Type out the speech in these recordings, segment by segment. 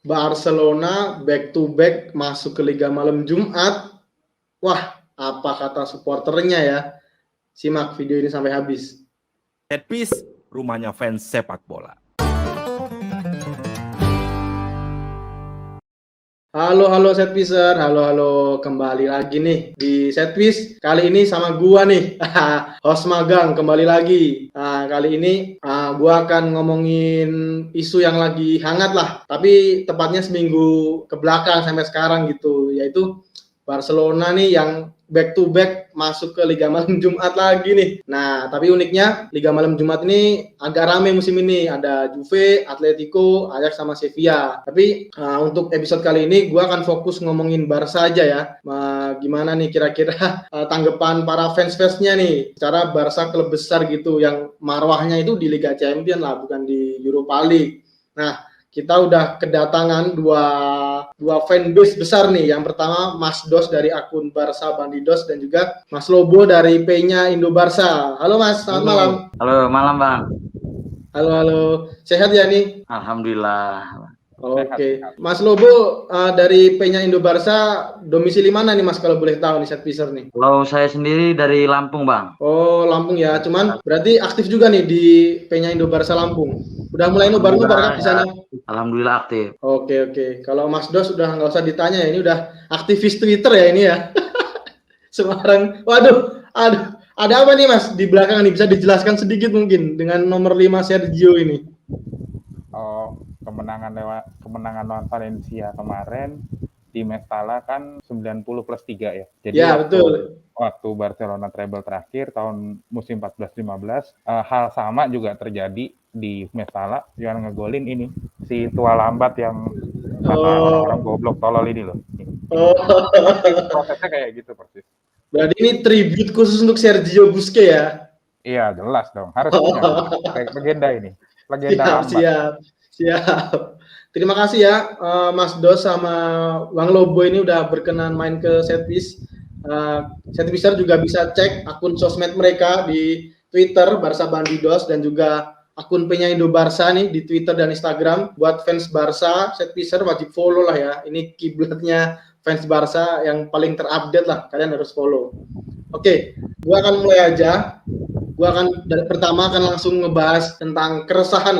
Barcelona back to back masuk ke Liga Malam Jumat. Wah, apa kata supporternya ya? Simak video ini sampai habis. Setpiece, rumahnya fans sepak bola. Halo Setpicer, halo kembali lagi nih di Setpiece. Kali ini sama gua nih, host magang kembali lagi. Nah, kali ini gua akan ngomongin isu yang lagi hangat lah, tapi tepatnya seminggu ke belakang sampai sekarang gitu, yaitu Barcelona nih yang back to back masuk ke Liga Malam Jumat lagi nih. Nah, tapi uniknya Liga Malam Jumat ini agak rame musim ini. Ada Juve, Atletico, Ajax sama Sevilla. Tapi untuk episode kali ini gue akan fokus ngomongin Barca aja ya. Gimana nih kira-kira tanggapan para fans-fansnya nih. Secara Barca klub besar gitu yang marwahnya itu di Liga Champions lah, bukan di Europa League. Nah, kita udah kedatangan dua fanbase besar nih. Yang pertama Mas Dos dari akun Barca Bandidos dan juga Mas Lobo dari P-nya Indo Barca. Halo Mas, selamat malam. Halo malam Bang. Halo. Sehat ya nih? Alhamdulillah. Oke. Mas Lobo dari P-nya Indo Barca, domisili mana nih Mas kalau boleh tahu nih Setpicer nih? Kalau saya sendiri dari Lampung Bang. Oh Lampung ya, cuman berarti aktif juga nih di P-nya Indo Barca Lampung. Udah mulai nobar-nobar kan di sana? Alhamdulillah aktif. Oke. Kalau Mas Dos udah nggak usah ditanya ya, ini udah aktivis Twitter ya ini ya. Semarang. Waduh, ada apa nih Mas di belakang nih? Bisa dijelaskan sedikit mungkin dengan nomor 5 Sergio ini? Kemenangan lawan Valencia kemarin di Mestalla kan 90+3 ya. Jadi ya, betul. Waktu Barcelona treble terakhir tahun musim 14-15, hal sama juga terjadi di Mestalla, yang ngegolin ini si tua lambat yang kata orang-orang goblok tolol ini loh. Prosesnya kayak gitu persis. Berarti ini tribute khusus untuk Sergio Busquets ya? Iya, jelas dong. Harus punya. Legenda ini. Legenda Siap. Terima kasih ya Mas Dos sama Bang Lobo ini udah berkenan main ke Setpiece. Setpicer juga bisa cek akun sosmed mereka di Twitter Barca Bandidos dan juga akun P-nya Indo Barca nih di Twitter dan Instagram. Buat fans Barca, Setpicer wajib follow lah ya. Ini kiblatnya fans Barca yang paling terupdate lah. Kalian harus follow. Oke, gua akan mulai aja. Pertama akan langsung ngebahas tentang keresahan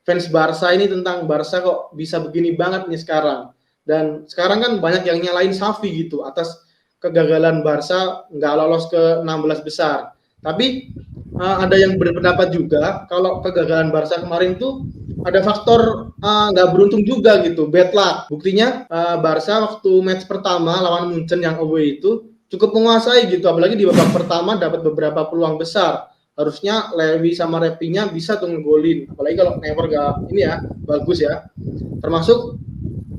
fans Barca ini tentang Barca kok bisa begini banget nih sekarang. Dan sekarang kan banyak yang nyalain Xavi gitu atas kegagalan Barca nggak lolos ke 16 besar. Tapi ada yang berpendapat juga kalau kegagalan Barca kemarin tuh ada faktor nggak beruntung juga gitu, bad luck. Buktinya Barca waktu match pertama lawan Munchen yang away itu cukup menguasai gitu, apalagi di babak pertama dapat beberapa peluang besar. Harusnya Lewi sama Repinya bisa tuh ngegolin, apalagi kalau Never gak ini ya bagus ya. Termasuk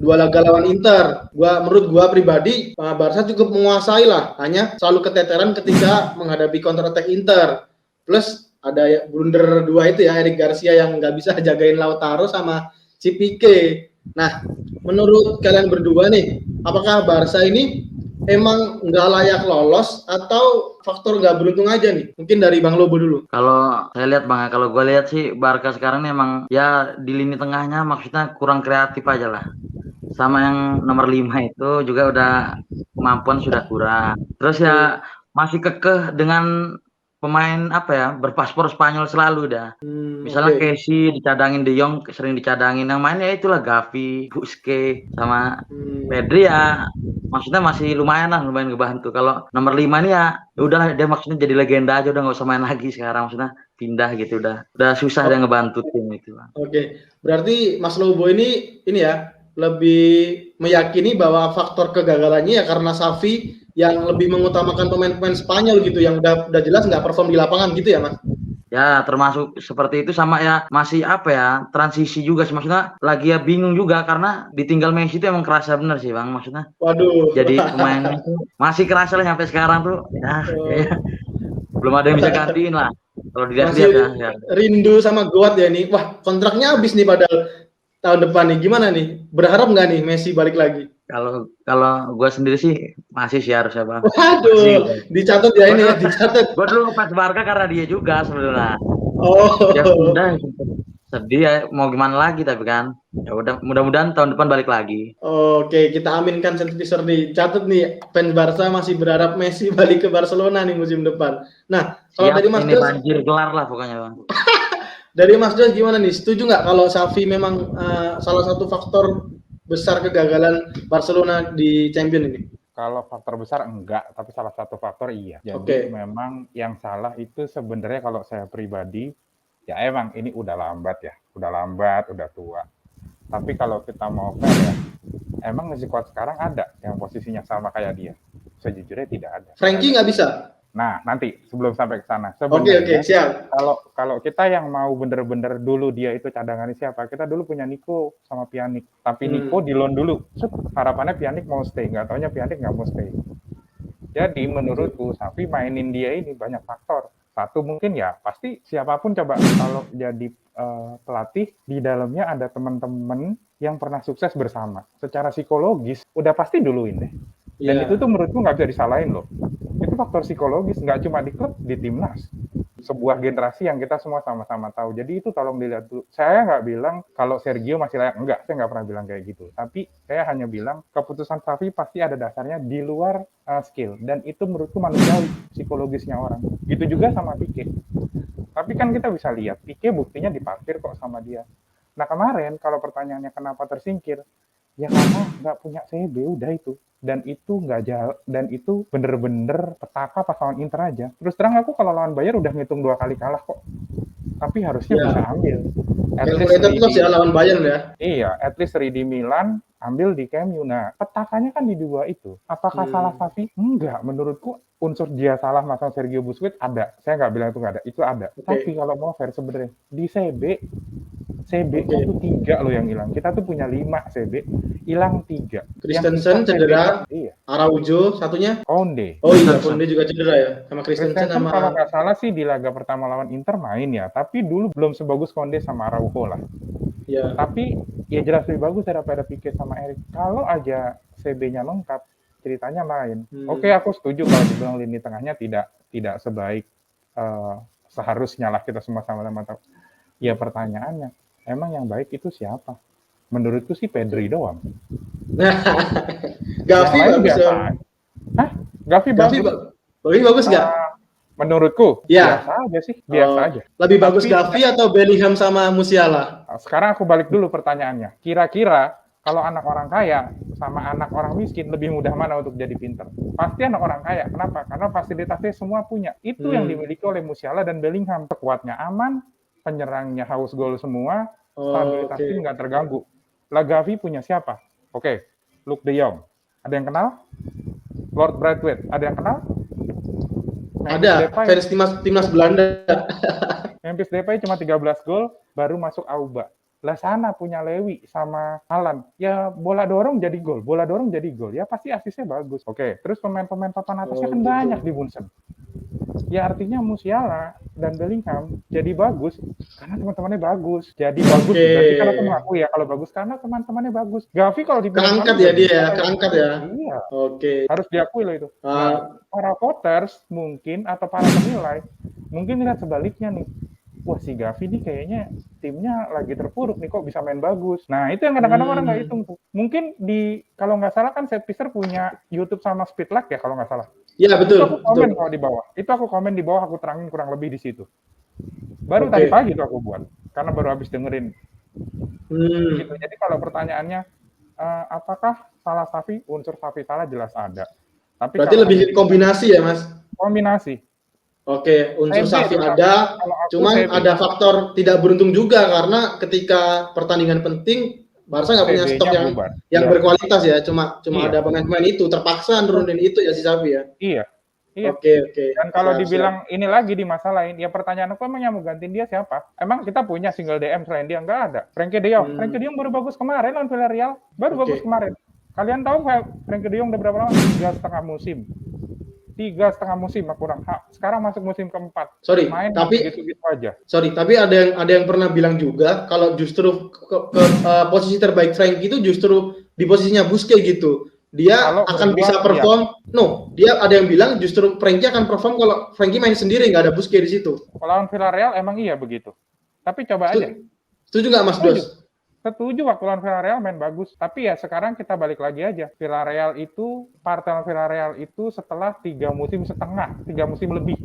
dua laga lawan Inter, menurut gua pribadi Barca cukup menguasai lah, hanya selalu keteteran ketika menghadapi counter attack Inter. Plus ada blunder dua itu ya, Eric Garcia yang nggak bisa jagain Lautaro sama si Pique. Nah, menurut kalian berdua nih, apakah Barca ini emang nggak layak lolos atau faktor nggak beruntung aja nih? Mungkin dari Bang Lobo dulu. Kalau saya lihat Bang, kalau gue lihat sih Barca sekarang nih emang ya di lini tengahnya maksudnya kurang kreatif aja lah. Sama yang nomor 5 itu juga udah kemampuan sudah kurang. Terus ya masih kekeh dengan pemain berpaspor Spanyol selalu dah. Misalnya Casey dicadangin, De Jong sering dicadangin, yang mainnya itulah Gavi, Busquets sama Pedri ya. Maksudnya masih lumayan ngebantu. Kalau nomor 5 nih ya udahlah, dia maksudnya jadi legenda aja, udah nggak usah main lagi sekarang, maksudnya pindah gitu udah susah dia ngebantu tim itu. Oke. Berarti Mas Lobo ini ya lebih meyakini bahwa faktor kegagalannya ya karena Xavi yang lebih mengutamakan pemain-pemain Spanyol gitu yang udah jelas nggak perform di lapangan gitu ya Mas? Ya termasuk seperti itu, sama ya masih transisi juga sih, maksudnya lagi ya bingung juga karena ditinggal Messi itu emang kerasa bener sih Bang, maksudnya. Waduh. Jadi pemain itu masih kerasa lah sampai sekarang tuh ya, belum ada yang bisa gantiin lah kalau dilihat ya. Rindu sama Goat ya nih. Wah, kontraknya habis nih padahal tahun depan nih. Gimana nih? Berharap nggak nih Messi balik lagi? Kalau gue sendiri sih masih sih harusnya Bang. Waduh, dicatat ya ini ya, dicatat. Gue dulu pas Barca karena dia juga sebenarnya. Oh. Ya udah. sedih ya, mau gimana lagi tapi kan. Ya udah, mudah-mudahan tahun depan balik lagi. Oke, kita aminkan Set-Piecer nih. Catat nih, fans Barca masih berharap Messi balik ke Barcelona nih musim depan. Nah, kalau Siap, dari Mas ini Dos, banjir gelar lah pokoknya, Bang. dari Mas Dos gimana nih? Setuju nggak kalau Xavi memang salah satu faktor besar kegagalan Barcelona di Champion ini? Kalau faktor besar enggak, tapi salah satu faktor iya. Jadi Oke. memang yang salah itu sebenarnya kalau saya pribadi, ya emang ini udah lambat, udah tua. Tapi kalau kita mau fair ya, emang di squad sekarang ada yang posisinya sama kayak dia. Sejujurnya tidak ada. Frankie nggak bisa? Nah, nanti sebelum sampai ke sana. Oke, siap. Kalau kita yang mau bener-bener dulu dia itu cadangannya siapa? Kita dulu punya Nico sama Pjanic. Tapi Nico di loan dulu. Harapannya Pjanic mau stay. Nggak taunya Pjanic nggak mau stay. Jadi menurutku Xavi mainin dia ini banyak faktor. Satu mungkin ya pasti siapapun coba kalau jadi pelatih di dalamnya ada teman-teman yang pernah sukses bersama. Secara psikologis udah pasti duluin deh. Dan itu tuh menurutku nggak bisa disalahin loh. Itu faktor psikologis, nggak cuma di klub, di timnas. Sebuah generasi yang kita semua sama-sama tahu. Jadi itu tolong dilihat dulu. Saya nggak bilang kalau Sergio masih layak. Enggak, saya nggak pernah bilang kayak gitu. Tapi saya hanya bilang keputusan Xavi pasti ada dasarnya di luar skill. Dan itu menurutku manusiawi, psikologisnya orang. Gitu juga sama Pique. Tapi kan kita bisa lihat, Pique buktinya diparkir kok sama dia. Nah kemarin kalau pertanyaannya kenapa tersingkir, ya karena nggak punya CB, udah itu. Dan itu nggak jauh, dan itu bener-bener petaka pas lawan Inter aja. Terus terang aku kalau lawan Bayern udah ngitung 2 kali kalah kok. Tapi harusnya bisa ambil. Calculated loss ya lawan Bayern ya. Iya, at least di Milan, ambil di Camp Nou. Nah, petakanya kan di dua itu. Apakah salah Xavi? Enggak, menurutku unsur dia salah masang Sergio Busquets ada. Saya nggak bilang itu nggak ada, itu ada. Tapi kalau mau fair sebenarnya, di CB itu 3 loh yang hilang. Kita tuh punya 5 CB, hilang 3. Christensen cedera, iya. Araujo satunya. Konde. Oh iya, Konde juga cedera ya. Sama Christensen sama. Kalau nggak salah sih di laga pertama lawan Inter main ya, tapi dulu belum sebagus Konde sama Araujo lah. Iya. Tapi ya jelas lebih bagus daripada Pique sama Erik. Kalau aja CB-nya lengkap, ceritanya lain. Oke, aku setuju kalau dibilang lini tengahnya tidak sebaik seharusnya lah, kita semua sama-sama tahu. Ya pertanyaannya, emang yang baik itu siapa? Menurutku sih Pedri doang. Gavi bagus ya. Hah? Gavi bagus nggak? Menurutku biasa aja sih, biasa aja. Lebih bagus Gavi atau Bellingham sama Musiala? Sekarang aku balik dulu pertanyaannya. Kira-kira kalau anak orang kaya sama anak orang miskin lebih mudah mana untuk jadi pinter? Pasti anak orang kaya. Kenapa? Karena fasilitasnya semua punya. Itu yang dimiliki oleh Musiala dan Bellingham. Sekuatnya aman, penyerangnya haus gol semua, stabilitas tim nggak terganggu. Lah Gavi punya siapa? Oke, Luke De Jong. Ada yang kenal? Lord Braithwaite. Ada yang kenal? Ada, fans timnas Belanda. Memphis Depay cuma 13 gol, baru masuk Auba. Lah sana punya Lewi sama Haaland. Ya bola dorong jadi gol, bola dorong jadi gol. Ya pasti asisnya bagus. Oke, terus pemain-pemain papan atasnya kan banyak di Bunsen. Ya artinya Musiala dan Bellingham jadi bagus karena teman-temannya bagus. Jadi bagus berarti kalau aku mengaku ya kalau bagus karena teman-temannya bagus. Gavi kalau dibilang keangkat ya dia, keangkat ya. Iya. Oke. Harus diakui loh itu. Nah, para voters mungkin atau para penilai mungkin lihat sebaliknya nih. Wah si Gavi nih kayaknya timnya lagi terpuruk nih kok bisa main bagus. Nah itu yang kadang-kadang orang nggak hitung tuh. Mungkin kalau nggak salah kan Set-Piecer punya YouTube sama Speedlag ya kalau nggak salah. Iya betul. Itu aku komen kalau di bawah. Itu aku komen di bawah, aku terangin kurang lebih di situ. Baru tadi pagi itu aku buat, karena baru habis dengerin. Gitu. Jadi kalau pertanyaannya, apakah salah Xavi? Unsur Xavi salah jelas ada. Tapi berarti lebih kombinasi ya mas? Kombinasi. Oke, unsur Xavi ada, cuman ada faktor tidak beruntung juga karena ketika pertandingan penting Barca nggak punya stok yang berkualitas ya, cuma ada pemain-pemain itu terpaksa nurunin itu ya si Xavi ya. Iya. Oke. Dan kalau dibilang ini lagi di masa lain, ya pertanyaan aku emang yang mau gantiin dia siapa? Emang kita punya single DM selain dia nggak ada. Frenkie De Jong, Frenkie De Jong baru bagus kemarin lawan Villarreal, bagus kemarin. Kalian tahu Frenkie De Jong udah berapa lama? 3,5 musim. 3,5 musim kurang. Sekarang masuk musim keempat. Sorry, main tapi gitu-gitu aja. Sorry, tapi ada yang pernah bilang juga kalau justru posisi terbaik Frankie itu justru di posisinya Busquets gitu. Dia akan bisa perform. Dia ada yang bilang justru Frankie akan perform kalau Frankie main sendiri nggak ada Busquets di situ. Kalau lawan Villarreal emang iya begitu. Tapi coba aja. Setuju nggak Mas Setuju. Dos? Setuju waktu lawan Villarreal main bagus. Tapi ya sekarang kita balik lagi aja. Villarreal itu, partai Villarreal itu setelah 3 musim setengah, 3 musim lebih.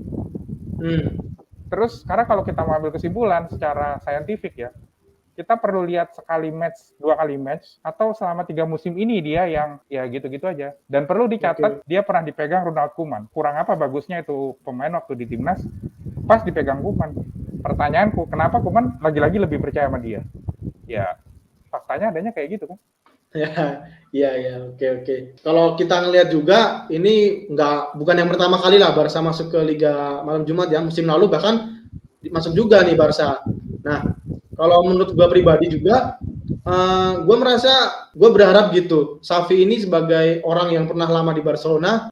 Terus sekarang kalau kita mau ambil kesimpulan secara saintifik ya, kita perlu lihat sekali match, 2 kali match, atau selama 3 musim ini dia yang ya gitu-gitu aja. Dan perlu dicatat, dia pernah dipegang Ronald Koeman. Kurang apa bagusnya itu pemain waktu di timnas, pas dipegang Koeman. Pertanyaanku, kenapa Koeman lagi-lagi lebih percaya sama dia? Ya, faktanya adanya kayak gitu kan. Ya, oke. Kalau kita ngelihat juga, ini bukan yang pertama kali lah Barca masuk ke Liga Malam Jumat ya. Musim lalu bahkan masuk juga nih Barca. Nah, kalau menurut gue pribadi juga, gue berharap gitu. Xavi ini sebagai orang yang pernah lama di Barcelona,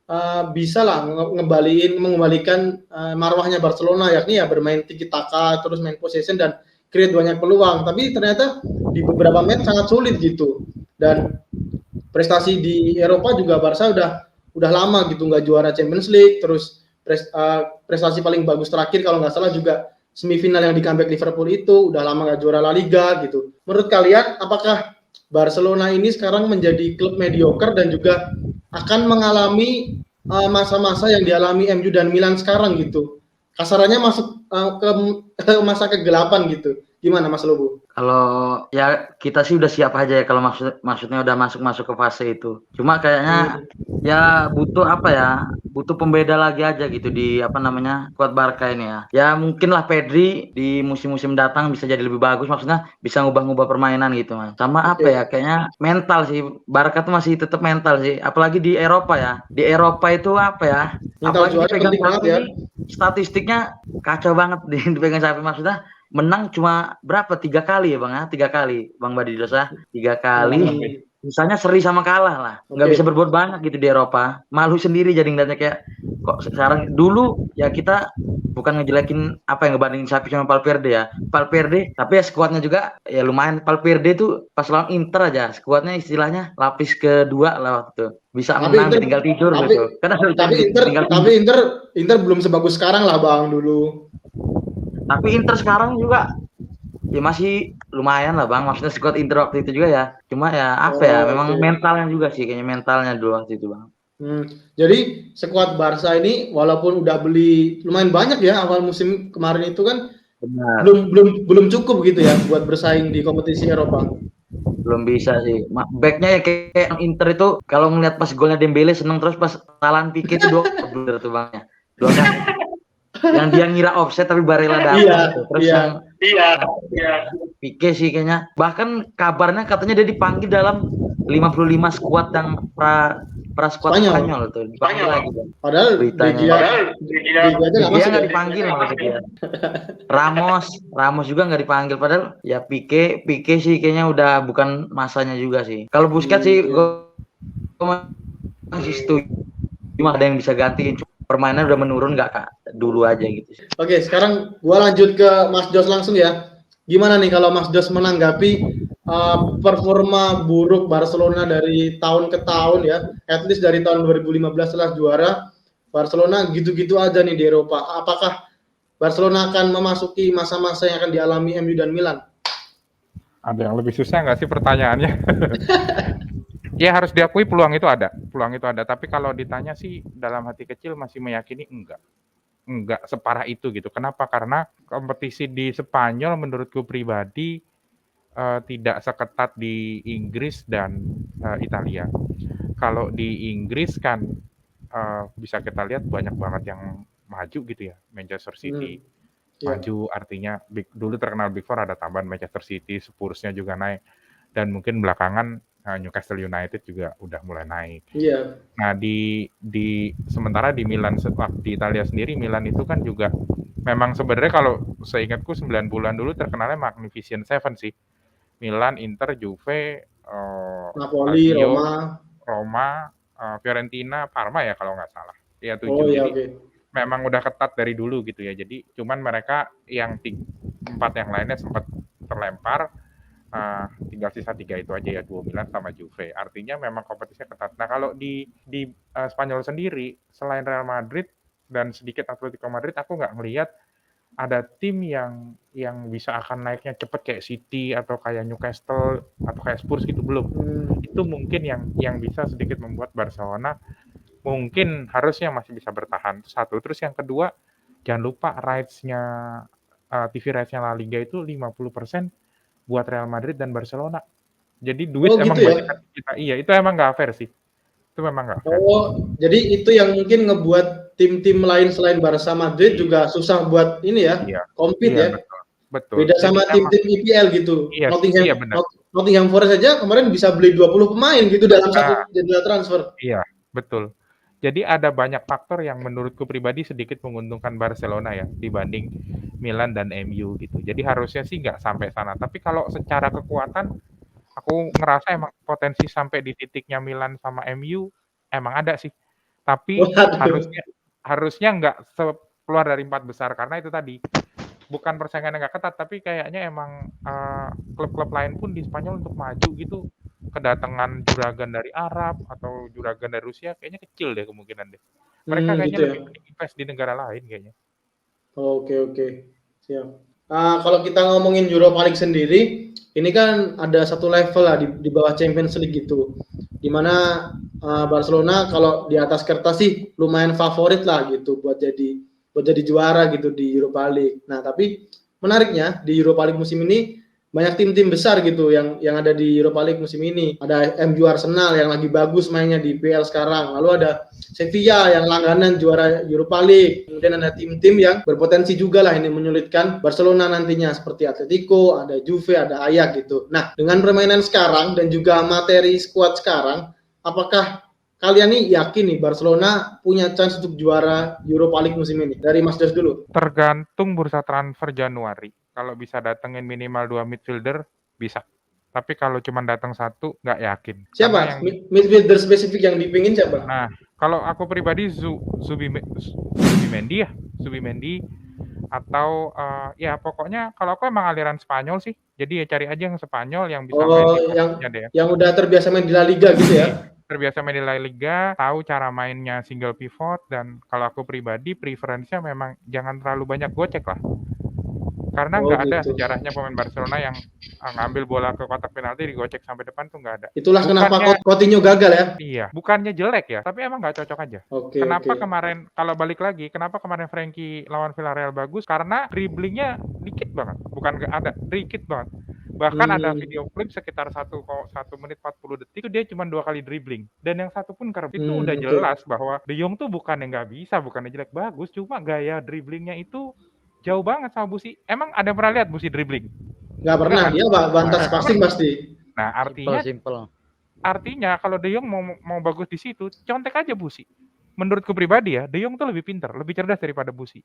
bisa lah mengembalikan marwahnya Barcelona, yakni ya bermain tiki taka, terus main possession dan create banyak peluang. Tapi ternyata di beberapa match sangat sulit gitu. Dan prestasi di Eropa juga Barca udah lama gitu nggak juara Champions League, terus prestasi paling bagus terakhir kalau nggak salah juga semifinal yang di comeback Liverpool itu, udah lama nggak juara La Liga gitu. Menurut kalian apakah Barcelona ini sekarang menjadi klub mediocre dan juga akan mengalami masa-masa yang dialami MU dan Milan sekarang gitu? Kasarannya masuk ke masa kegelapan gitu. Gimana Mas Lobo? Kalau ya kita sih udah siap aja ya kalau maksudnya udah masuk ke fase itu. Cuma kayaknya ya butuh butuh pembeda lagi aja gitu di skuad Barca ini ya. Ya mungkin lah Pedri di musim-musim datang bisa jadi lebih bagus, maksudnya bisa ngubah-ngubah permainan gitu Mas. Sama kayaknya mental sih, Barca tuh masih tetap mental sih, apalagi di Eropa ya. Di Eropa itu Mental apalagi juara dipegang penting banget Xavi ya. ini statistiknya kacau banget dipegang Xavi, maksudnya menang cuma berapa 3 kali ya Bang ya, 3 kali Bang Badilos ya, 3 kali. Misalnya seri sama kalah lah, nggak bisa berbuat banyak gitu di Eropa. Malu sendiri jadi ngeliatnya, kayak kok sekarang. Dulu ya kita bukan ngejelekin ngebandingin Xavi sama Valverde ya. Valverde tapi ya skuadnya juga ya lumayan. Valverde tuh pas lawan Inter aja skuadnya istilahnya lapis kedua lah waktu itu. Bisa menang tinggal tidur gitu. Tapi Inter belum sebagus sekarang lah Bang dulu. Tapi Inter sekarang juga ya masih lumayan lah Bang, maksudnya skuad Inter waktu itu juga ya. Cuma ya memang mentalnya juga sih, kayaknya mentalnya dulu waktu itu Bang. Jadi skuad Barca ini walaupun udah beli lumayan banyak ya awal musim kemarin itu kan, benar, belum cukup gitu ya buat bersaing di kompetisi Eropa. Belum bisa sih. Backnya ya kayak Inter itu kalau ngeliat pas golnya Dembele seneng, terus pas kesalahan Pique itu bener tuh Bangnya. Yang dia ngira offset tapi Barella datang gitu. Terus yang Pique sih kayaknya. Bahkan kabarnya katanya dia dipanggil dalam 55 skuad yang pra skuad Spanyol tuh. Dipanggil lagi. Padahal dia nggak dipanggil malah dia. Ramos juga nggak dipanggil, padahal ya Pique sih kayaknya udah bukan masanya juga sih. Kalau Busquets sih gue masih setuju, cuma ada yang bisa gantiin. Permainan udah menurun nggak dulu aja gitu. Oke, sekarang gua lanjut ke Mas Jos langsung ya. Gimana nih kalau Mas Jos menanggapi performa buruk Barcelona dari tahun ke tahun ya, at least dari tahun 2015 setelah juara, Barcelona gitu-gitu aja nih di Eropa. Apakah Barcelona akan memasuki masa-masa yang akan dialami MU dan Milan? Ada yang lebih susah nggak sih pertanyaannya? Ya harus diakui peluang itu ada. Tapi kalau ditanya sih dalam hati kecil masih meyakini enggak separah itu gitu. Kenapa? Karena kompetisi di Spanyol menurutku pribadi tidak seketat di Inggris dan Italia. Kalau di Inggris kan bisa kita lihat banyak banget yang maju gitu ya. Manchester City maju, artinya dulu terkenal Big Four, ada tambahan Manchester City, Spurs-nya juga naik, dan mungkin belakangan Newcastle United juga udah mulai naik. Nah sementara di Milan, di Italia sendiri, Milan itu kan juga memang sebenarnya kalau seingatku 90-an dulu terkenalnya Magnificent Seven sih. Milan, Inter, Juve, Napoli, Lazio, Roma, Fiorentina, Parma ya kalau nggak salah. Ya 7. Jadi memang udah ketat dari dulu gitu ya. Jadi cuman mereka yang 4 yang lainnya sempat terlempar. Tinggal sisa 3 itu aja ya, 2 Milan sama Juve. Artinya memang kompetisinya ketat. Nah kalau di Spanyol sendiri, selain Real Madrid dan sedikit Atletico Madrid, aku nggak ngelihat ada tim yang bisa akan naiknya cepet kayak City atau kayak Newcastle atau kayak Spurs gitu belum. Itu mungkin yang bisa sedikit membuat Barcelona mungkin harusnya masih bisa bertahan. Itu satu. Terus yang kedua, jangan lupa rights-nya TV rights-nya La Liga itu 50% buat Real Madrid dan Barcelona. Jadi duit Oh emang gitu ya. banyak kita. Iya, itu emang nggak fair sih. Itu memang nggak fair. Oh, jadi itu yang mungkin ngebuat tim-tim lain selain Barca Madrid juga susah buat ini ya, Iya, compete iya ya. betul, betul. Beda Jadi sama emang tim-tim IPL gitu. iya, iya benar. Nottingham Forest aja kemarin bisa beli 20 pemain gitu dalam Nah, satu jendela transfer. iya, betul. Jadi ada banyak faktor yang menurutku pribadi sedikit menguntungkan Barcelona ya dibanding Milan dan MU gitu. Jadi harusnya sih nggak sampai sana. Tapi kalau secara kekuatan, aku ngerasa emang potensi sampai di titiknya Milan sama MU emang ada sih. Tapi Waduh. harusnya nggak keluar dari 4 besar karena itu tadi bukan persaingan yang nggak ketat, tapi kayaknya emang klub-klub lain pun di Spanyol untuk maju gitu kedatangan juragan dari Arab atau juragan dari Rusia kayaknya kecil deh kemungkinan deh. Mereka kayaknya Gitu ya. lebih mending invest di negara lain kayaknya. Oke. Siap. Kalau kita ngomongin Europa League sendiri, ini kan ada satu level lah di bawah Champions League gitu. Dimana Barcelona kalau di atas kertas sih lumayan favorit lah gitu buat jadi juara gitu di Europa League. Nah, tapi menariknya di Europa League musim ini banyak tim-tim besar gitu yang ada di Europa League musim ini. Ada MU Arsenal yang lagi bagus mainnya di PL sekarang. Lalu ada Sevilla yang langganan juara Europa League. Kemudian ada tim-tim yang berpotensi juga lah ini menyulitkan Barcelona nantinya seperti Atletico, ada Juve, ada Ajax gitu. Nah, dengan permainan sekarang dan juga materi skuad sekarang, apakah kalian nih yakin nih Barcelona punya chance untuk juara Europa League musim ini? Dari Mas Des dulu. Tergantung bursa transfer Januari. Kalau bisa datengin minimal 2 midfielder bisa. Tapi kalau cuma datang satu nggak yakin. Siapa? Midfielder spesifik yang dipingin siapa? Nah, kalau aku pribadi Zubimendi atau ya pokoknya kalau aku emang aliran Spanyol sih. Jadi ya cari aja yang Spanyol yang bisa main di posisinya deh. Yang udah terbiasa main di La Liga gitu ya. Terbiasa main di La Liga, tahu cara mainnya single pivot dan kalau aku pribadi preferensinya memang jangan terlalu banyak gocek lah. Karena nggak ada Gitu. sejarahnya pemain Barcelona yang ngambil bola ke kotak penalti digocek sampai depan tuh nggak ada. Itulah kenapa Coutinho gagal ya. Iya, bukannya jelek ya, tapi emang nggak cocok aja. Kenapa kemarin, kalau balik lagi, kenapa kemarin Frankie lawan Villarreal bagus? Karena dribblingnya dikit banget, bukan nggak ada, dikit banget. Bahkan ada video klip sekitar 1 menit 40 detik, itu dia cuma 2 kali dribbling. Dan yang satu pun kerap. Itu udah jelas bahwa De Jong tuh bukan yang nggak bisa, bukan yang jelek, bagus. Cuma gaya dribblingnya itu jauh banget sama Busi. Emang ada yang pernah lihat Busi dribbling? Nggak pernah, dia bantas passing pasti. Nah, Simple. Artinya kalau De Jong mau bagus di situ, contek aja Busi. Menurutku pribadi ya, De Jong tuh lebih pintar, lebih cerdas daripada Busi.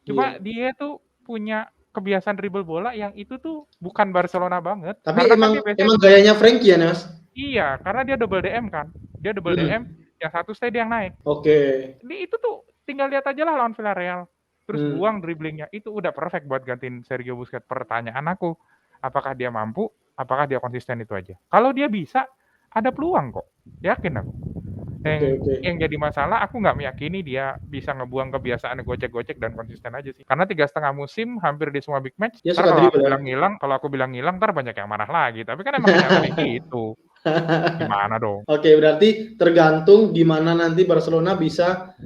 Cuma dia tuh punya kebiasaan dribble bola yang itu tuh bukan Barcelona banget. Tapi emang gayanya Frankie ya, Mas? Iya, karena dia double DM kan. Dia double DM, yang satu stay dia yang naik. Di itu tuh tinggal lihat aja lah lawan Villarreal. Terus buang dribblingnya, itu udah perfect buat gantiin Sergio Busquets. Pertanyaan aku, apakah dia mampu, apakah dia konsisten itu aja. Kalau dia bisa, ada peluang kok, yakin aku. Yang jadi masalah, aku nggak meyakini dia bisa ngebuang kebiasaan gocek-gocek dan konsisten aja sih. Karena 3,5 musim, hampir di semua big match, ntar kalau aku bilang hilang, ntar banyak yang marah lagi. Tapi kan emang kenyataannya gitu. Gimana dong? Berarti tergantung gimana nanti Barcelona bisa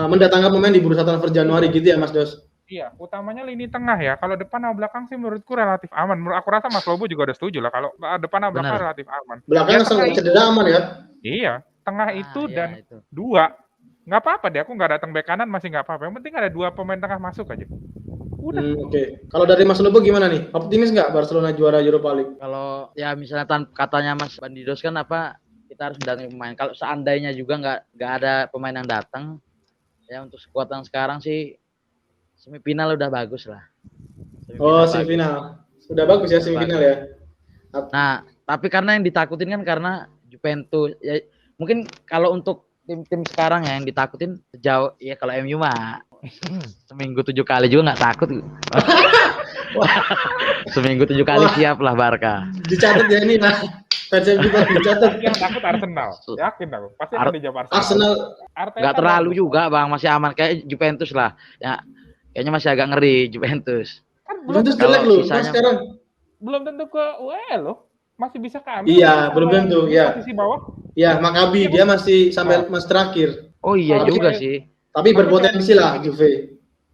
mendatangkan pemain di bursa transfer Januari gitu ya, Mas Dos? Iya, utamanya lini tengah ya. Kalau depan atau belakang sih menurutku relatif aman. Aku rasa Mas Lobo juga udah setuju lah. Kalau depan atau belakang relatif aman. Belakang asal cedera aman ya? Iya, tengah itu dan dua. Nggak apa-apa deh, aku nggak datang bek kanan masih nggak apa-apa. Yang penting ada 2 pemain tengah masuk aja. Udah. Kalau dari Mas Lobo gimana nih? Optimis nggak Barcelona juara Europa League? Kalau ya misalnya katanya Mas Bandidos kan kita harus mendatangkan pemain. Kalau seandainya juga nggak ada pemain yang datang, ya untuk skuad yang sekarang sih semifinal udah bagus lah. Semifinal. Sudah bagus ya semifinal ya. Nah, tapi karena yang ditakutin kan karena Juventus. Ya, mungkin kalau untuk tim-tim sekarang ya yang ditakutin sejauh ya kalau MU mah seminggu 7 kali juga nggak takut. Seminggu 7 kali siap lah Barca. Dicatat ya ini lah. Fansnya juga dicatat. Yang takut Arsenal. Yakin aku. Pasti akan dijawab Arsenal. Nggak terlalu juga Bang, masih aman kayak Juventus lah. Ya kayaknya masih agak ngeri Juventus. Kan belum Juventus tentu, jelek Kalau loh, Mas sisanya- sekarang. belum tentu ke UEL loh. Masih bisa keambil. Iya, sama belum yang tentu, di ya. Posisi bawah. Ya, Maccabi Iya, dia masih sampai Nah. mas terakhir. Oh iya Kalau juga kayak- sih. Tapi Aku berpotensi kayak lah gini. Juve.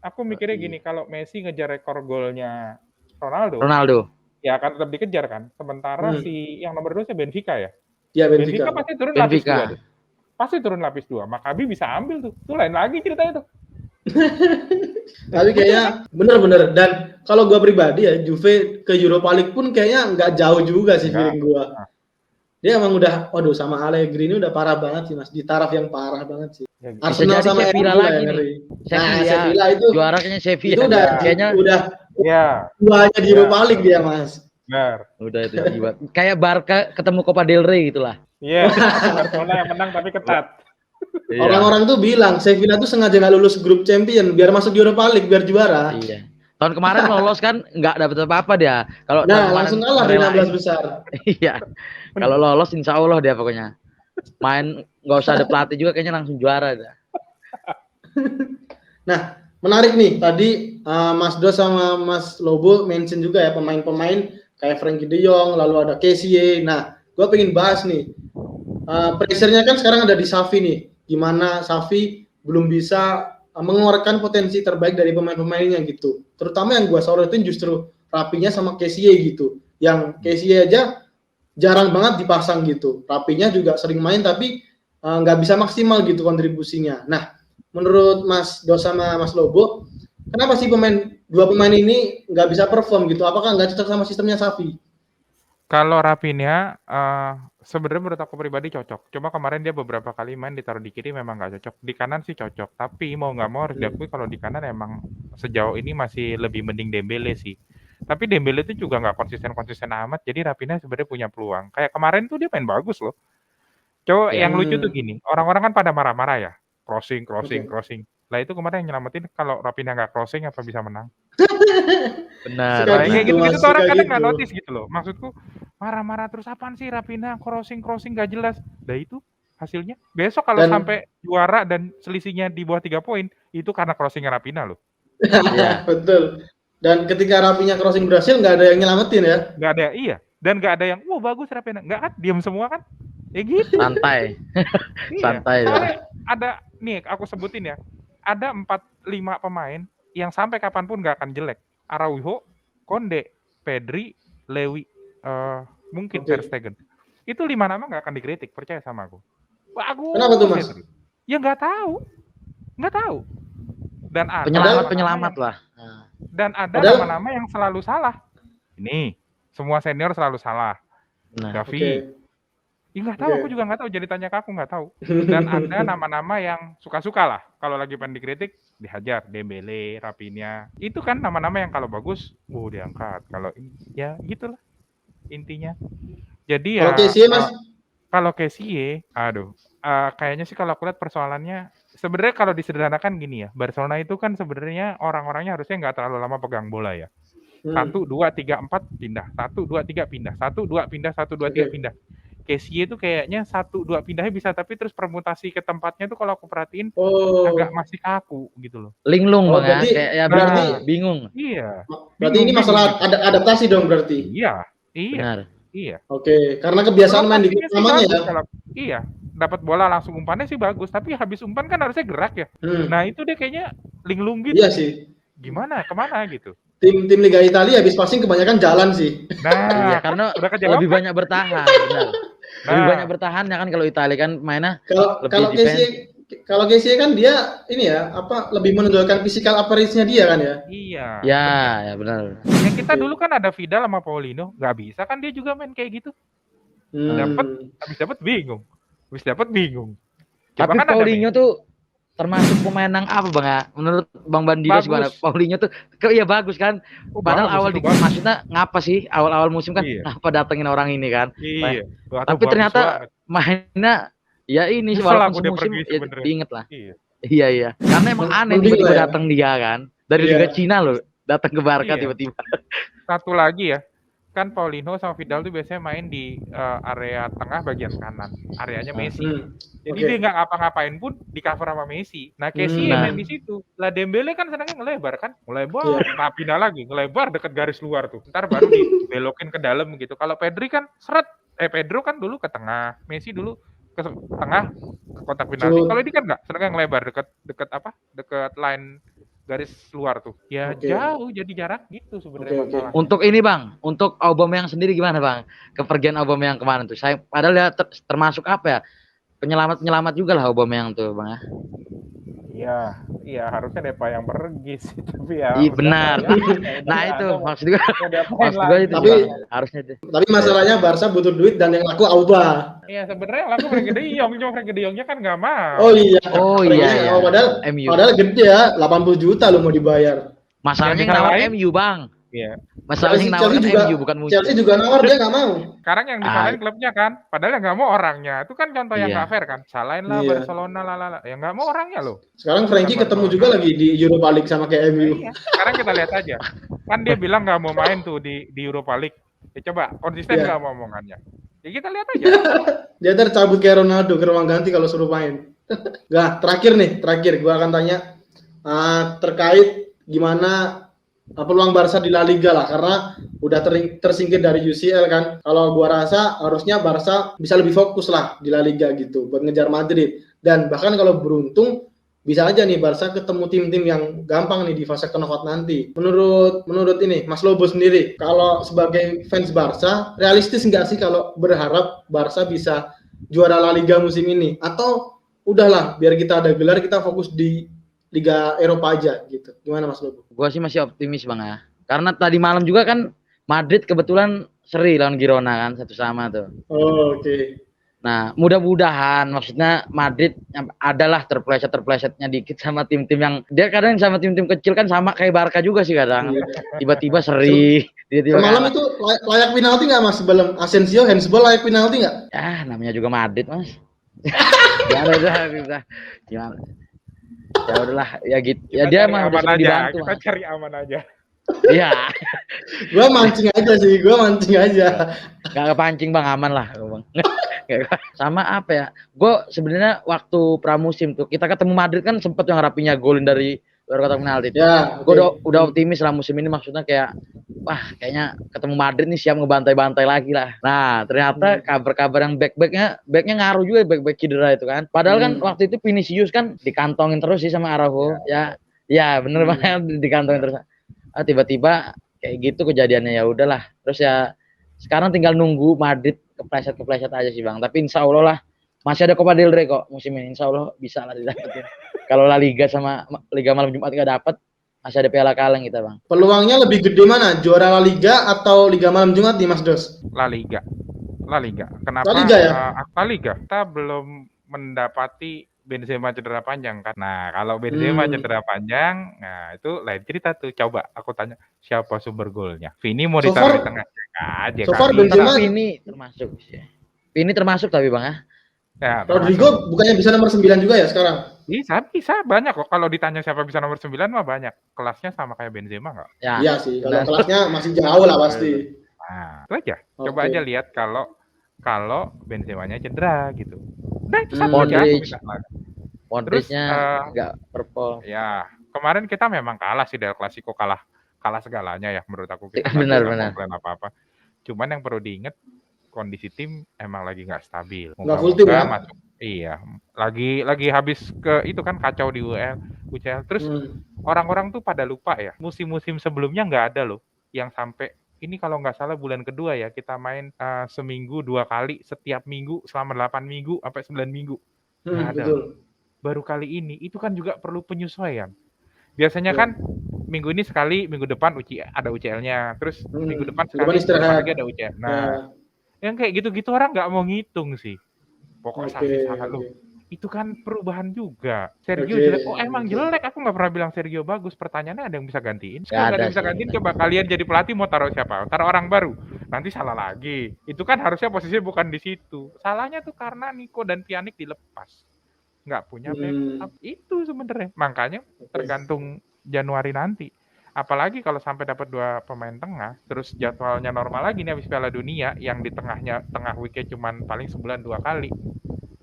Aku mikirnya Iya. gini, kalau Messi ngejar rekor golnya Ronaldo, Ronaldo. ya akan tetap dikejar kan. Sementara Hmm. si yang nomor 2 Benfica ya. Ya Benfica Benfica. pasti turun lapis 2 Benfica. tuh. Pasti turun lapis 2. Maccabi bisa ambil tuh. Itu lain lagi ceritanya tuh. Tapi kayaknya bener-bener, dan kalau gua pribadi ya Juve ke Europa League pun kayaknya nggak jauh juga sih Nggak. feeling gua. Nah. Dia emang udah, waduh sama Allegri ini udah parah banget sih Mas, di taraf yang parah banget sih. Ya, gitu. Arsenal jadi sama Sevilla MU lah lagi yang nih. ngeri. Nah, Sevilla. Sevilla itu Juara kayaknya Sevilla. itu udah kayaknya udah Iya, duanya di Ya. Europa League dia Mas. benar. udah itu jiwa. Kayak Barca ketemu Copa del Rey gitulah. Iya, Barcelona yang menang tapi ketat. Iya. Orang-orang tuh bilang Sevilla tuh sengaja nggak lulus grup champion biar masuk di Europa League biar juara. Iya. Tahun kemarin lolos kan nggak dapet apa-apa dia. Kalau tahun Nah, kemarin langsung kalah di ngerelain- 16 besar. Iya. Kalau lolos insya Allah dia pokoknya. Main nggak usah ada pelatih juga kayaknya langsung juara dah. Nah, menarik nih. Tadi Mas Do sama Mas Lobo mention juga ya pemain-pemain kayak Frankie De Jong, lalu ada Kessie. Nah, gue pengen bahas nih. Pressure-nya kan sekarang ada di Xavi nih. Gimana Xavi belum bisa mengeluarkan potensi terbaik dari pemain-pemainnya gitu. Terutama yang gue sorotin justru Rapinya sama Kessie gitu. Yang Kessie aja jarang banget dipasang gitu. Rapinya juga sering main tapi nggak bisa maksimal gitu kontribusinya. Nah, menurut Mas Do sama Mas Lobo, kenapa sih dua pemain ini nggak bisa perform gitu? Apakah nggak cocok sama sistemnya Xavi? Kalau Rafinha, sebenarnya menurut aku pribadi cocok. Cuma kemarin dia beberapa kali main ditaruh di kiri memang nggak cocok. Di kanan sih cocok. Tapi mau nggak mau harus diakui kalau di kanan emang sejauh ini masih lebih mending Dembele sih. Tapi Dembele itu juga nggak konsisten-konsisten amat. Jadi Rafinha sebenarnya punya peluang. Kayak kemarin tuh dia main bagus loh. Coba Ya. yang lucu tuh gini, orang-orang kan pada marah-marah ya. Crossing. Oke. Lah itu kemarin yang nyelamatin kalau Rafinha nggak crossing apa bisa menang? Benar. Suka Nah, benar. kayak gitu, gitu-gitu Mas, tuh orang suka kadang nggak gitu. notice gitu loh. Maksudku marah-marah terus apaan sih Rafinha crossing nggak jelas. Nah itu hasilnya. Besok kalau Dan- sampai juara dan selisihnya di bawah 3 poin, itu karena crossingnya Rafinha loh. Iya. Betul. Dan ketika Rapinya crossing berhasil, nggak ada yang nyelamatin ya. Nggak ada, iya. Dan nggak ada yang, wah bagus Rafinha. Nggak kan, diam semua kan. Ya gitu. Santai. Iya. Santai, Soalnya ada, nih aku sebutin ya. Ada 4-5 pemain yang sampai kapanpun nggak akan jelek. Araujo, Konde, Pedri, Lewi, mungkin Oke. Ter Stegen. Itu 5 nama nggak akan dikritik, percaya sama aku. Bagus. Kenapa tuh, Mas? Ya nggak tahu. Dan ada Penyelamat lah. Nah, dan ada Padahal- nama-nama yang selalu salah. Ini semua senior selalu salah. nah. Gavi. Oke. Ya nggak tahu, Oke. aku juga nggak tahu. Jadi tanya ke aku nggak tahu. Dan ada nama-nama yang suka-suka lah. Kalau lagi pengen dikritik, dihajar. Dembele, Rafinha. Itu kan nama-nama yang kalau bagus, diangkat. Kalau ya gitulah intinya. Jadi ya. Kalau Kessie, Mas? Kalau Kessie, aduh. Kayaknya sih kalau aku lihat persoalannya, sebenarnya kalau disederhanakan gini ya. Barcelona itu kan sebenarnya orang-orangnya harusnya nggak terlalu lama pegang bola ya. 1, 2, 3, 4 pindah. 1, 2, 3 pindah. 1, 2 pindah. 1, 2, 3 Oke. pindah. Kessie itu kayaknya 1, 2 pindahnya bisa, tapi terus permutasi ke tempatnya tuh kalau aku perhatiin Oh, agak masih kaku gitu loh. Linglung Oh, Bang ya. berarti- Kayak ya berarti- bingung. Iya, berarti ini masalah adaptasi dong berarti. iya, Benar. iya. Oke, karena kebiasaan main di Rotasinya klub sih namanya bagus ya. kalau- iya, dapat bola langsung umpannya sih bagus, tapi habis umpan kan harusnya gerak ya. Nah itu dia kayaknya linglung gitu. Iya sih. Gimana, kemana gitu. Tim Liga Italia habis passing kebanyakan jalan sih. Nah, Iya, karena udah kejawab lebih kan? banyak bertahan, benar. Lebih Nah. banyak bertahan ya kan kalau Italia kan mainnya Kalau Lebih kalau defense. Kalau Kessie kan dia ini ya lebih menonjolkan physical appearance-nya dia kan ya. Iya. ya benar. Ya kita dulu kan ada Vidal sama Paulinho, nggak bisa kan dia juga main kayak gitu. Habis dapat bingung. Coba Tapi kan ada Paulinho Messi. tuh termasuk pemain yang apa Bang ya? Menurut Bang Bandidos Bagus. gimana? Paulinho tuh iya bagus kan? Padahal bagus, awal itu di bagus. maksudnya ngapa sih awal-awal musim kan Iya. ngapa datengin orang ini kan? Iya. Wah, tuh Tapi bagus ternyata banget. mainnya ya ini Nyesel walaupun aku dia semusim pergi ya, sebenarnya. diinget lah. Iya. Iya. Karena emang aneh Mending tiba-tiba lah ya. datang dia kan. Dari Iya. Liga Cina loh datang ke Barca Iya. tiba-tiba. Satu lagi ya, kan Paulinho sama Vidal tuh biasanya main di area tengah bagian kanan, areanya Messi. Jadi Oke. dia nggak ngapa-ngapain pun di cover sama Messi. Nah, Kessie Nah. main di situ. Lah Dembele kan senangnya ngelebar kan, ngelebar, nah pindah lagi, ngelebar deket garis luar tuh. Ntar baru dibelokin ke dalam gitu. Kalau Pedri kan Pedro kan dulu ke tengah, Messi dulu ke tengah ke kotak penalti. Shoot. Kalau ini kan nggak, senangnya ngelebar deket line garis luar tuh. Ya Oke. jauh jadi jarak gitu sebenarnya Oke. masalahnya. Untuk ini Bang, untuk Aubameyang sendiri gimana Bang? Kepergian Aubameyang kemarin tuh. Saya padahal ya termasuk apa ya? Penyelamat juga lah Aubameyang tuh Bang ya. Iya harusnya Depay yang pergi sih, tapi ya. Iya benar. Nah itu maksud gue itu Tapi harusnya deh. Tapi masalahnya Barca butuh duit dan yang laku Auba. Iya sebenarnya laku Frenkie de Jong, cuma Frenkie de Jongnya kan nggak mau. Oh iya. Iya. Padahal gede ya, 80 juta lo mau dibayar. Masalahnya yang nawar MU Bang. Iya. Masalahnya yang nawar MU bukan Munchen. Chelsea juga nawar, dia nggak mau. Sekarang yang disalahin klubnya kan, padahal yang nggak mau orangnya. Itu kan contoh yang nggak fair kan. Salahin lah Barcelona lah. Yang nggak mau orangnya loh. Sekarang Frankie ketemu juga lagi di Europa League sama kayak MU. Iya. Sekarang kita lihat aja. Kan dia bilang nggak mau main tuh di Europa League. Ya coba konsisten nggak mau omongannya. Ya kita lihat aja. Dia tercabut kayak Ronaldo ke ruang ganti kalau suruh main. Nah, terakhir gua akan tanya terkait gimana peluang Barca di La Liga lah, karena udah tersingkir dari UCL kan. Kalau gua rasa harusnya Barca bisa lebih fokus lah di La Liga gitu buat ngejar Madrid, dan bahkan kalau beruntung bisa aja nih Barca ketemu tim-tim yang gampang nih di fase knockout nanti. Menurut ini Mas Lobo sendiri, kalau sebagai fans Barca, realistis nggak sih kalau berharap Barca bisa juara La Liga musim ini? Atau udahlah biar kita ada gelar, kita fokus di Liga Eropa aja gitu. Gimana Mas Lobo? Gua sih masih optimis Bang ya. Karena tadi malam juga kan Madrid kebetulan seri lawan Girona kan 1-1 tuh. Oh, oke. Nah, mudah-mudahan maksudnya Madrid adalah terpleset-terplesetnya dikit sama tim-tim yang dia kadang sama tim-tim kecil kan sama kayak Barca juga sih kadang. Tiba-tiba seri. Semalam itu layak penalti nggak Mas? Sebelum Asensio handsball layak penalti nggak? Ya, namanya juga Madrid Mas. Gimana? Ya udahlah, ya gitu. Ya dia mah udah sering dibantu. Kita cari aman aja. Iya. Gua mancing aja. Gak kepancing Bang, aman lah Bang. Sama apa ya? Gue sebenarnya waktu pramusim tuh kita ketemu Madrid kan sempet yang Rapinya golin dari luar kotak penalti. Ya, gue udah optimis lah musim ini, maksudnya kayak wah kayaknya ketemu Madrid nih siap ngebantai-bantai lagi lah. Nah ternyata kabar-kabar yang backnya ngaruh juga, back cedera itu kan. Padahal kan waktu itu Vinicius kan dikantongin terus sih sama Araujo. Ya bener banget dikantongin terus. Tiba-tiba kayak gitu kejadiannya, ya udahlah. Terus ya sekarang tinggal nunggu Madrid kepleset aja sih Bang. Tapi insya Allah lah masih ada Copa del Rey kok musim ini. Insya Allah bisa lah didapetin. Kalau La Liga sama Liga malam Jumat nggak dapat, masih ada Piala Kaleng kita Bang. Peluangnya lebih gede mana? Juara La Liga atau Liga malam Jumat nih Mas Dos? La Liga. Kenapa? La Liga ya? La Liga. Kita belum mendapati Benzema cedera panjang kan. Nah, kalau Benzema cedera panjang, nah itu lain cerita tuh. Coba aku tanya siapa sumber golnya. Vini mau ditaruh di tengah aja. So far Benzema Vini termasuk sih. Vini termasuk tapi Bang ya. Ya, Rodrigo bukannya bisa nomor 9 juga ya sekarang? Bisa banyak kok. Kalau ditanya siapa bisa nomor 9 mah banyak. Kelasnya sama kayak Benzema nggak? Ya. Iya sih, kalau kelasnya masih jauh lah pasti. Nah, itu aja. Coba aja lihat kalau Benzemanya cedera gitu. Udah itu satu aja. Modricnya nggak perform. Ya, kemarin kita memang kalah sih del Clasico, kalah segalanya ya menurut aku. Kita benar. Apa-apa. Cuman yang perlu diingat, kondisi tim emang lagi nggak stabil. Nggak full tim ya? Masuk. Iya, lagi habis ke itu kan kacau di UCL. Terus orang-orang tuh pada lupa ya, musim-musim sebelumnya nggak ada loh yang sampai ini, kalau nggak salah bulan kedua ya kita main seminggu 2 kali setiap minggu selama 8 minggu sampai 9 minggu. Nggak ada. Baru kali ini itu kan juga perlu penyesuaian. Biasanya kan minggu ini sekali, minggu depan ada UCL-nya, terus minggu depan sekali lagi ada UCL. Nah, yang kayak gitu-gitu orang nggak mau ngitung sih. Pokoknya salah lu. Itu kan perubahan juga. Sergio jelek. Oh emang jelek. Aku nggak pernah bilang Sergio bagus. Pertanyaannya ada yang bisa gantiin? Kalau nggak ada yang bisa gantiin, coba kalian jadi pelatih mau taruh siapa? Taruh orang baru. Nanti salah lagi. Itu kan harusnya posisinya bukan di situ. Salahnya tuh karena Nico dan Pjanic dilepas. Nggak punya backup. Itu sebenarnya. Makanya tergantung Januari nanti. Apalagi kalau sampai dapat 2 pemain tengah, terus jadwalnya normal lagi nih habis Piala Dunia, yang di tengah weekend cuman paling sebulan 2 kali.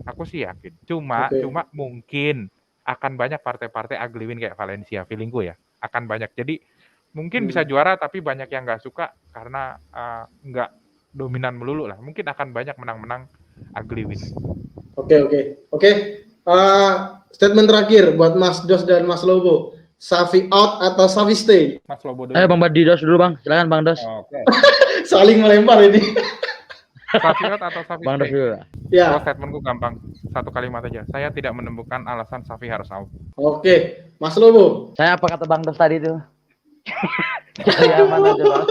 Aku sih yakin. Cuma mungkin akan banyak partai-partai ugly win kayak Valencia, feelingku ya. Akan banyak. Jadi mungkin bisa juara tapi banyak yang nggak suka karena nggak dominan melulu lah. Mungkin akan banyak menang-menang ugly win. Oke. Statement terakhir buat Mas Dos dan Mas Lobo. Xavi out atau Xavi stay? Mas Lobo dulu. Ayo Bang Badidos dulu Bang, silakan Bang Dos. Oke. Saling melempar ini. Xavi out atau Xavi Bang Dos stay? dulu. Ya. Kalau statementku gampang, 1 kalimat aja. Saya tidak menemukan alasan Xavi harus out. Oke, Mas Lobo. Saya apa kata Bang Dos tadi itu? Cari aman aja Bang.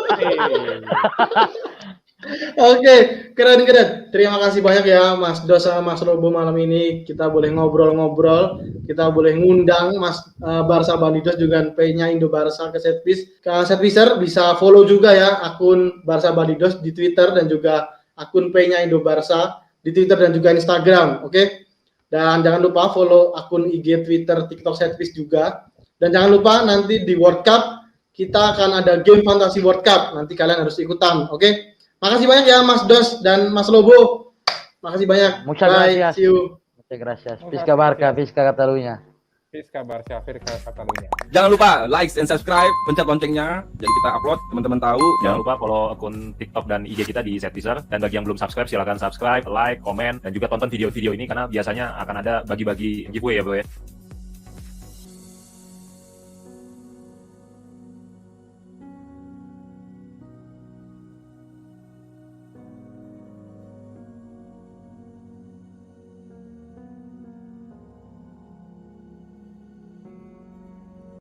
Oke, keren. Terima kasih banyak ya Mas Dos sama Mas Lobo malam ini. Kita boleh ngobrol-ngobrol, kita boleh ngundang Mas Barca Bandidos juga P-nya Indo Barca ke Setpiece. Ke Setpicer bisa follow juga ya akun Barca Bandidos di Twitter dan juga akun P-nya Indo Barca di Twitter dan juga Instagram, oke? Dan jangan lupa follow akun IG, Twitter, TikTok Setpiece juga. Dan jangan lupa nanti di World Cup kita akan ada game Fantasi World Cup. Nanti kalian harus ikutan, oke? Makasih banyak ya Mas Dos dan Mas Lobo. Makasih banyak. Muchas Bye. gracias. See you. Muchas gracias. Visca Barca, Visca Catalunya. Fisca Barca, Fisca Catalunya. Jangan lupa like and subscribe, pencet loncengnya, jadi kita upload, teman-teman tahu. Jangan lupa follow akun TikTok dan IG kita di Setpicer. Dan bagi yang belum subscribe, silakan subscribe, like, komen, dan juga tonton video-video ini karena biasanya akan ada bagi-bagi giveaway ya bro ya.